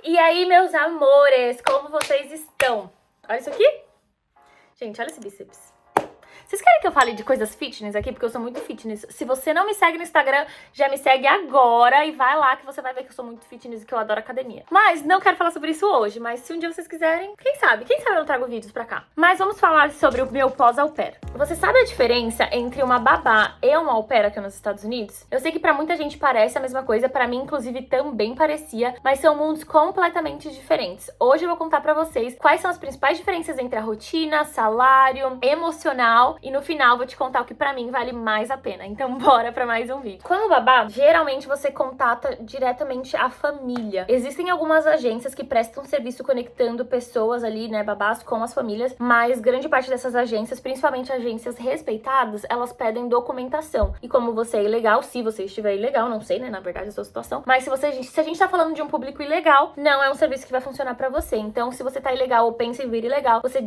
E aí, meus amores, como vocês estão? Olha isso aqui. Gente, olha esse bíceps. Vocês querem que eu fale de coisas fitness aqui? Porque eu sou muito fitness. Se você não me segue no Instagram, já me segue agora e vai lá que você vai ver que eu sou muito fitness e que eu adoro academia. Mas não quero falar sobre isso hoje, mas se um dia vocês quiserem, quem sabe eu não trago vídeos pra cá. Mas vamos falar sobre o meu pós-au pair. Você sabe a diferença entre uma babá e uma au pair aqui nos Estados Unidos? Eu sei que pra muita gente parece a mesma coisa, pra mim inclusive também parecia, mas são mundos completamente diferentes. Hoje eu vou contar pra vocês quais são as principais diferenças entre a rotina, salário, emocional, e no final vou te contar o que pra mim vale mais a pena. Então bora pra mais um vídeo. Como babá, geralmente você contata diretamente a família. Existem algumas agências que prestam serviço conectando pessoas ali, né, babás com as famílias, mas grande parte dessas agências, principalmente agências respeitadas, elas pedem documentação. E como você é ilegal, se você estiver ilegal, não sei, né, na verdade a sua situação, mas se a gente tá falando de um público ilegal, não é um serviço que vai funcionar pra você. Então, se você tá ilegal ou pensa em vir ilegal, você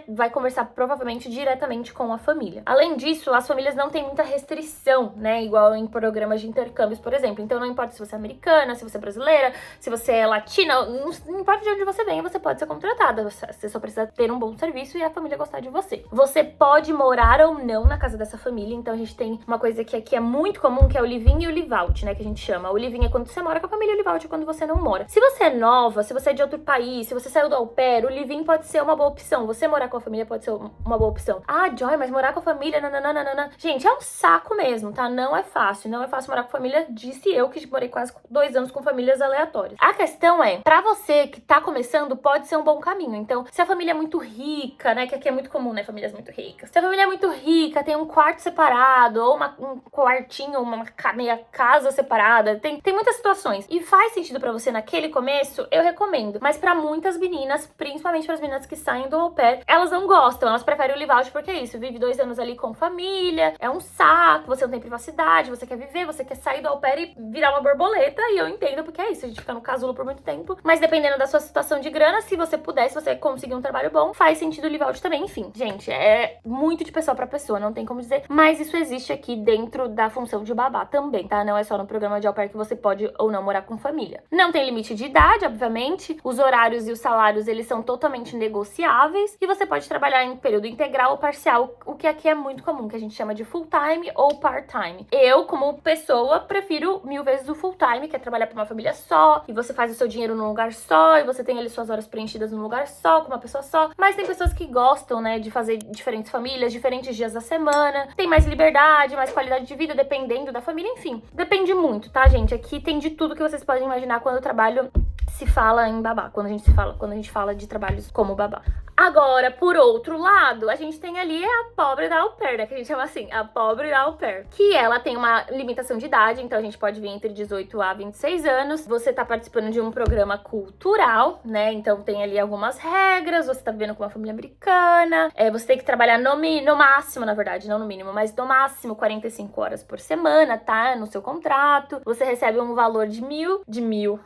vai conversar provavelmente diretamente com a família. Além disso, as famílias não têm muita restrição, né? Igual em programas de intercâmbios, por exemplo. Então não importa se você é americana, se você é brasileira, se você é latina, não importa de onde você venha, você pode ser contratada. Você só precisa ter um bom serviço e a família gostar de você. Você pode morar ou não na casa dessa família. Então a gente tem uma coisa que aqui é muito comum, que é o live-in e o live-out, né? Que a gente chama. O live-in é quando você mora com a família, o live-out é quando você não mora. Se você é nova, se você é de outro país, se você saiu do au pair, o live-in pode ser uma boa opção. Você morar com a família pode ser uma boa opção. Ah, Joy, mas morar com a família, nananana. Gente, é um saco mesmo, tá? Não é fácil. Não é fácil morar com família, disse eu que morei quase 2 anos com famílias aleatórias. A questão é, pra você que tá começando, pode ser um bom caminho. Então, se a família é muito rica, né? Que aqui é muito comum, né? Famílias muito ricas. Se a família é muito rica, tem um quarto separado, ou um quartinho, uma meia casa separada. Tem muitas situações. E faz sentido pra você naquele começo, eu recomendo. Mas pra muitas meninas, principalmente pras meninas que saem do au pair, elas não gostam. Elas preferem o live-out porque é isso. Vive 2 anos ali com família, é um saco, você não tem privacidade, você quer viver, você quer sair do au pair e virar uma borboleta, e eu entendo porque é isso, a gente fica no casulo por muito tempo, mas dependendo da sua situação de grana, se você puder, se você conseguir um trabalho bom, faz sentido o live-out também, enfim. Gente, é muito de pessoa pra pessoa, não tem como dizer, mas isso existe aqui dentro da função de babá também, tá? Não é só no programa de au pair que você pode ou não morar com família. Não tem limite de idade, obviamente, os horários e os salários, eles são totalmente negociáveis, e você pode trabalhar em período integral ou parcial, o que aqui é muito comum, que a gente chama de full-time ou part-time. Eu, como pessoa, prefiro 1000 vezes o full-time, que é trabalhar pra uma família só, e você faz o seu dinheiro num lugar só, e você tem ali suas horas preenchidas num lugar só, com uma pessoa só. Mas tem pessoas que gostam, né, de fazer diferentes famílias, diferentes dias da semana, tem mais liberdade, mais qualidade de vida, dependendo da família, enfim. Depende muito, tá, gente? Aqui tem de tudo que vocês podem imaginar quando eu trabalho, se fala em babá, quando a gente fala de trabalhos como babá. Agora, por outro lado, a gente tem ali a pobre da au pair, né? Que a gente chama assim, a pobre da au pair. Que ela tem uma limitação de idade, então a gente pode vir entre 18 a 26 anos. Você tá participando de um programa cultural, né? Então tem ali algumas regras, você tá vivendo com uma família americana. Você tem que trabalhar no máximo, na verdade, não no mínimo, mas no máximo 45 horas por semana, tá? No seu contrato. Você recebe um valor de mil.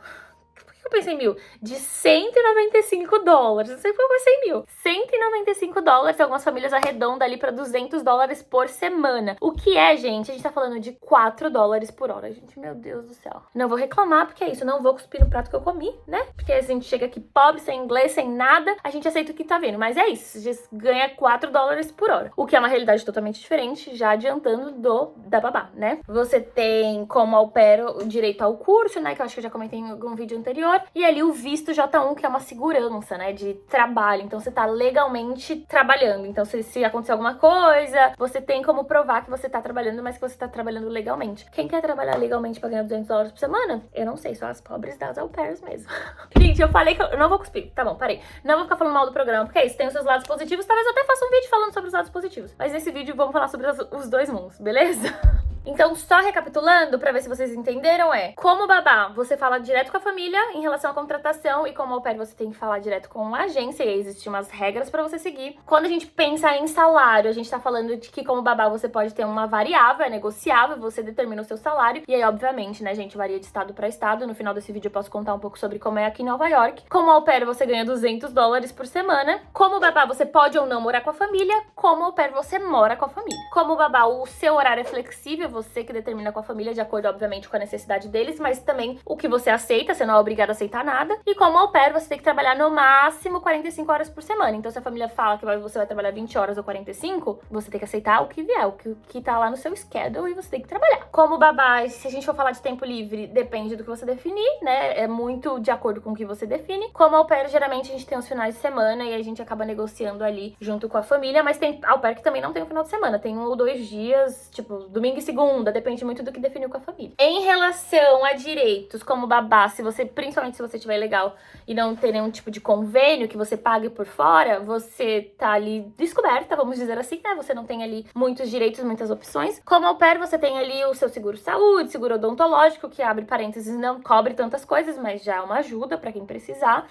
Eu pensei em 1000, de $195. Não sei porque eu pensei em 1000. $195, algumas famílias arredondam ali pra $200 por semana. O que é, gente? A gente tá falando de $4 por hora. Gente, meu Deus do céu. Não vou reclamar, porque é isso. Eu não vou cuspir no prato que eu comi, né? Porque a gente chega aqui pobre, sem inglês, sem nada. A gente aceita o que tá vendo. Mas é isso. A gente ganha $4 por hora. O que é uma realidade totalmente diferente, já adiantando da babá, né? Você tem como au pair o direito ao curso, né? Que eu acho que eu já comentei em algum vídeo anterior. E ali o visto J1, que é uma segurança, né, de trabalho. Então você tá legalmente trabalhando. Então se acontecer alguma coisa, você tem como provar que você tá trabalhando, mas que você tá trabalhando legalmente. Quem quer trabalhar legalmente pra ganhar $200 por semana? Eu não sei, só as pobres das au pairs mesmo. Gente, eu falei que eu não vou cuspir. Tá bom, parei. Não vou ficar falando mal do programa, porque é isso, tem os seus lados positivos. Talvez eu até faça um vídeo falando sobre os lados positivos. Mas nesse vídeo vamos falar sobre os dois mundos, beleza? Então, só recapitulando, pra ver se vocês entenderam, como babá, você fala direto com a família em relação à contratação, e como au pair você tem que falar direto com a agência, e existem umas regras pra você seguir. Quando a gente pensa em salário, a gente tá falando de que como babá você pode ter uma variável, é negociável, você determina o seu salário, e aí obviamente, né, gente, varia de estado pra estado. No final desse vídeo eu posso contar um pouco sobre como é aqui em Nova York. Como au pair você ganha $200 por semana. Como babá você pode ou não morar com a família. Como au pair você mora com a família. Como babá o seu horário é flexível, você que determina com a família, de acordo, obviamente, com a necessidade deles, mas também o que você aceita, você não é obrigado a aceitar nada. E como au pair, você tem que trabalhar no máximo 45 horas por semana. Então, se a família fala que você vai trabalhar 20 horas ou 45, você tem que aceitar o que vier, o que tá lá no seu schedule, e você tem que trabalhar. Como babá, se a gente for falar de tempo livre, depende do que você definir, né? É muito de acordo com o que você define. Como au pair, geralmente a gente tem os finais de semana e a gente acaba negociando ali junto com a família, mas tem au pair que também não tem o final de semana, tem 1 ou 2 dias, tipo, domingo e segunda, depende muito do que definiu com a família. Em relação a direitos, como babá, principalmente se você tiver legal e não ter nenhum tipo de convênio que você pague por fora, você tá ali descoberta, vamos dizer assim, né? Você não tem ali muitos direitos, muitas opções. Como au pair, você tem ali o seu seguro-saúde, seguro odontológico, que abre parênteses, não cobre tantas coisas, mas já é uma ajuda pra quem precisar.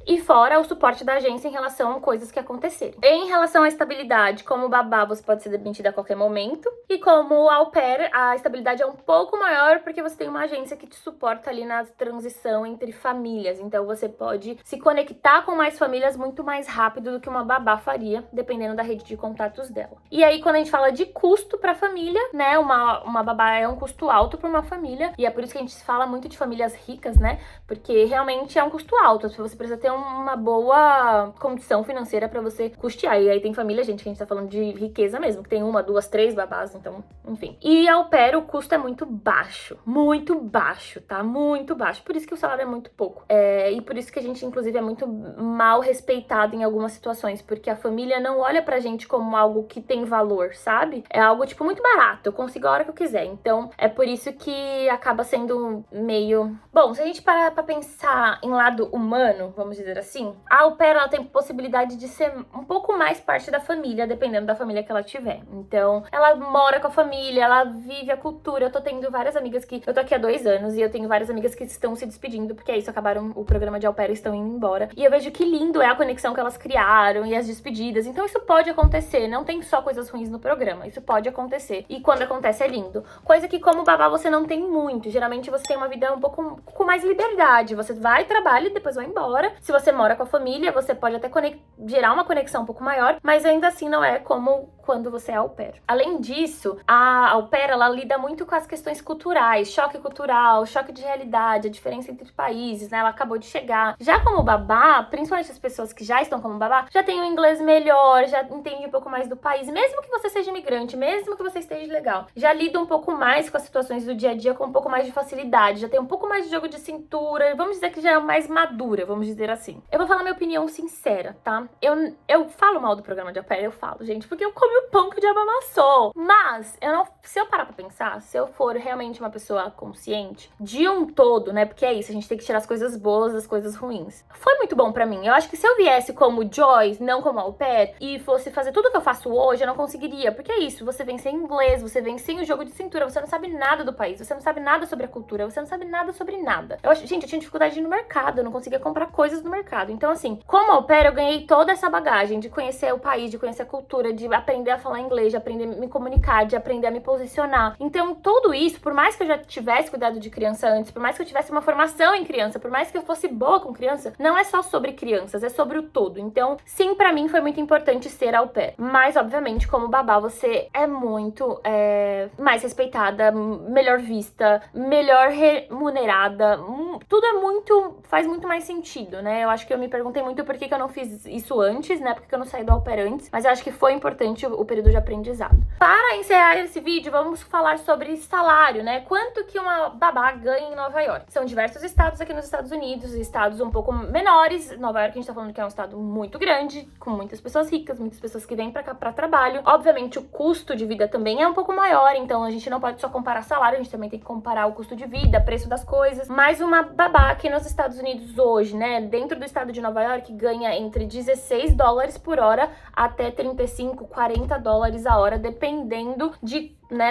E fora o suporte da agência em relação a coisas que acontecerem. Em relação à estabilidade, como babá, você pode ser demitida a qualquer momento. E como au pair, a estabilidade é um pouco maior porque você tem uma agência que te suporta ali na transição entre famílias. Então você pode se conectar com mais famílias muito mais rápido do que uma babá faria, dependendo da rede de contatos dela. E aí, quando a gente fala de custo para família, né, uma babá é um custo alto para uma família. E é por isso que a gente fala muito de famílias ricas, né? Porque realmente é um custo alto. Você precisa ter uma boa condição financeira pra você custear. E aí tem família, gente, que a gente tá falando de riqueza mesmo, que tem 1, 2, 3 babás, então, enfim. E au pair, o custo é muito baixo, tá? Muito baixo. Por isso que o salário é muito pouco. E por isso que a gente, inclusive, é muito mal respeitado em algumas situações, porque a família não olha pra gente como algo que tem valor, sabe? É algo, tipo, muito barato, eu consigo a hora que eu quiser. Então, é por isso que acaba sendo meio... Bom, se a gente parar pra pensar em lado humano, vamos dizer assim, a au pair, ela tem possibilidade de ser um pouco mais parte da família, dependendo da família que ela tiver. Então, ela mora com a família, ela vive a cultura. Eu tô tendo várias amigas que... Eu tô aqui há 2 anos e eu tenho várias amigas que estão se despedindo, porque é isso, acabaram o programa de au pair e estão indo embora. E eu vejo que lindo é a conexão que elas criaram e as despedidas. Então, isso pode acontecer. Não tem só coisas ruins no programa. Isso pode acontecer. E quando acontece, é lindo. Coisa que, como babá, você não tem muito. Geralmente, você tem uma vida um pouco com mais liberdade. Você vai, trabalha e depois vai embora. Se você mora com a família, você pode até gerar uma conexão um pouco maior, mas ainda assim não é como quando você é au pair. Além disso, a au pair, ela lida muito com as questões culturais, choque cultural, choque de realidade, a diferença entre países, né? Ela acabou de chegar. Já como babá, principalmente as pessoas que já estão como babá, já tem um inglês melhor, já entende um pouco mais do país, mesmo que você seja imigrante, mesmo que você esteja legal, já lida um pouco mais com as situações do dia a dia com um pouco mais de facilidade, já tem um pouco mais de jogo de cintura, vamos dizer que já é mais madura, vamos dizer assim. Eu vou falar minha opinião sincera, tá? Eu falo mal do programa de au pair, eu falo, gente, porque eu comi o pão que o diabo amassou. Mas, se eu parar pra pensar, se eu for realmente uma pessoa consciente de um todo, né? Porque é isso, a gente tem que tirar as coisas boas das coisas ruins. Foi muito bom pra mim. Eu acho que se eu viesse como Joy, não como au pair, e fosse fazer tudo que eu faço hoje, eu não conseguiria. Porque é isso, você vem sem inglês, você vem sem o jogo de cintura, você não sabe nada do país, você não sabe nada sobre a cultura, você não sabe nada sobre nada. Gente, eu tinha dificuldade de ir no mercado, eu não conseguia comprar coisas no mercado. Então, assim, como au pair, eu ganhei toda essa bagagem de conhecer o país, de conhecer a cultura, de aprender a falar inglês, de aprender a me comunicar, de aprender a me posicionar. Então, tudo isso, por mais que eu já tivesse cuidado de criança antes, por mais que eu tivesse uma formação em criança, por mais que eu fosse boa com criança, não é só sobre crianças, é sobre o todo. Então, sim, pra mim foi muito importante ser au pair. Mas, obviamente, como babá, você é muito mais respeitada, melhor vista, melhor remunerada. Tudo faz muito mais sentido, né? Eu acho que eu me perguntei muito por que eu não fiz isso antes, né? Porque eu não saí do au pair antes, mas eu acho que foi importante o período de aprendizado. Para encerrar esse vídeo, vamos falar sobre salário, né? Quanto que uma babá ganha em Nova York? São diversos estados aqui nos Estados Unidos, estados um pouco menores. Nova York, a gente tá falando que é um estado muito grande, com muitas pessoas ricas, muitas pessoas que vêm pra cá pra trabalho. Obviamente, o custo de vida também é um pouco maior, então a gente não pode só comparar salário, a gente também tem que comparar o custo de vida, preço das coisas. Mas uma babá aqui nos Estados Unidos hoje, né, dentro do estado de Nova York, ganha entre $16 por hora até 35, 40 dólares a hora, dependendo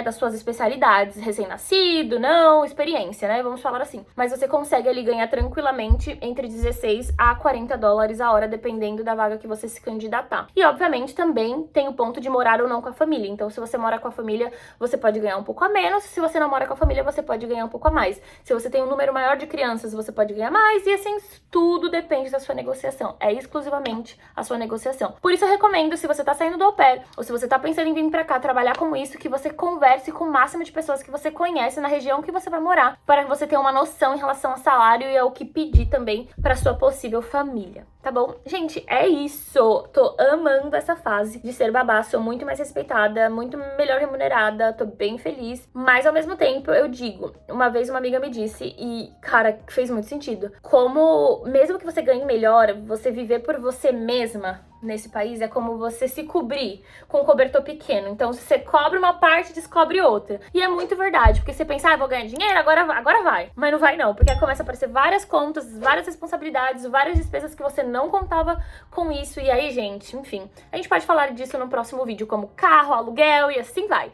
das suas especialidades, recém-nascido, não, experiência, né, vamos falar assim. Mas você consegue ali ganhar tranquilamente entre 16 a 40 dólares a hora, dependendo da vaga que você se candidatar. E, obviamente, também tem o ponto de morar ou não com a família. Então, se você mora com a família, você pode ganhar um pouco a menos. Se você não mora com a família, você pode ganhar um pouco a mais. Se você tem um número maior de crianças, você pode ganhar mais. E, assim, tudo depende da sua negociação. É exclusivamente a sua negociação. Por isso, eu recomendo, se você tá saindo do au pair, ou se você tá pensando em vir pra cá trabalhar com isso, que você converse com o máximo de pessoas que você conhece na região que você vai morar, para você ter uma noção em relação ao salário e ao que pedir também para sua possível família, tá bom? Gente, é isso! Tô amando essa fase de ser babá, sou muito mais respeitada, muito melhor remunerada, tô bem feliz, mas ao mesmo tempo eu digo, uma vez uma amiga me disse, e cara, fez muito sentido, como mesmo que você ganhe melhor, você viver por você mesma nesse país é como você se cobrir com um cobertor pequeno. Então, se você cobre uma parte, descobre outra. E é muito verdade, porque você pensa, vou ganhar dinheiro, agora vai. Mas não vai não, porque aí começa a aparecer várias contas, várias responsabilidades, várias despesas que você não contava com isso. E aí, gente, enfim, a gente pode falar disso no próximo vídeo, como carro, aluguel e assim vai.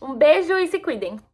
Um beijo e se cuidem!